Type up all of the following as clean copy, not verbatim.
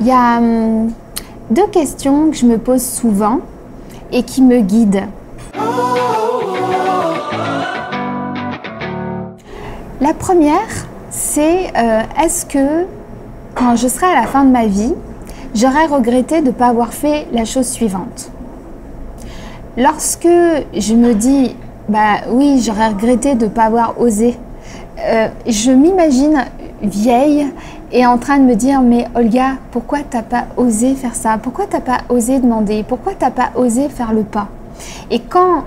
Il y a deux questions que je me pose souvent et qui me guident. La première, c'est est-ce que quand je serai à la fin de ma vie, j'aurais regretté de ne pas avoir fait la chose suivante. Lorsque je me dis, bah oui, j'aurais regretté de ne pas avoir osé, je m'imagine vieille et en train de me dire, mais Olga, pourquoi t'as pas osé faire ça? Pourquoi t'as pas osé demander? Pourquoi t'as pas osé faire le pas? Et quand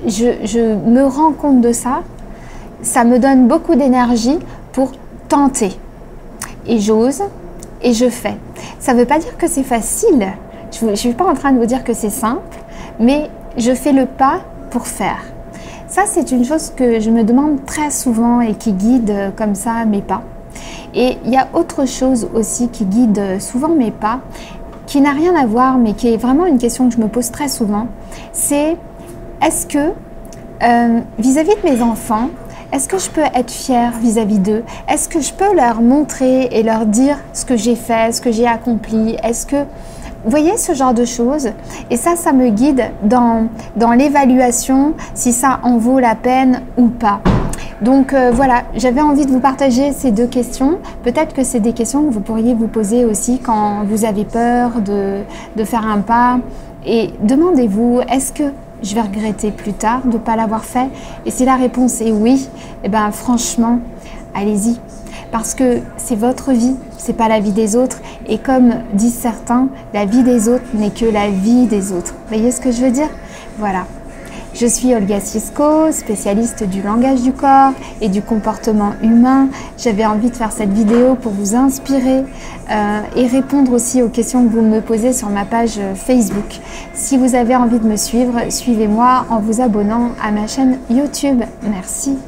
je me rends compte de ça, ça me donne beaucoup d'énergie pour tenter. Et j'ose et je fais. Ça ne veut pas dire que c'est facile. Je ne suis pas en train de vous dire que c'est simple, mais je fais le pas pour faire. Ça, c'est une chose que je me demande très souvent et qui guide comme ça mes pas. Et il y a autre chose aussi qui guide souvent mes pas, qui n'a rien à voir, mais qui est vraiment une question que je me pose très souvent. C'est est-ce que vis-à-vis de mes enfants, est-ce que je peux être fière vis-à-vis d'eux? Est-ce que je peux leur montrer et leur dire ce que j'ai fait, ce que j'ai accompli? Est-ce que... Vous voyez ce genre de choses? Et ça me guide dans l'évaluation, si ça en vaut la peine ou pas. Donc voilà, j'avais envie de vous partager ces deux questions. Peut-être que c'est des questions que vous pourriez vous poser aussi quand vous avez peur de faire un pas. Et demandez-vous, est-ce que je vais regretter plus tard de ne pas l'avoir fait? Et si la réponse est oui, eh ben franchement, allez-y. Parce que c'est votre vie, c'est pas la vie des autres. Et comme disent certains, la vie des autres n'est que la vie des autres. Vous voyez ce que je veux dire? Voilà. Je suis Olga Sisco, spécialiste du langage du corps et du comportement humain. J'avais envie de faire cette vidéo pour vous inspirer et répondre aussi aux questions que vous me posez sur ma page Facebook. Si vous avez envie de me suivre, suivez-moi en vous abonnant à ma chaîne YouTube. Merci.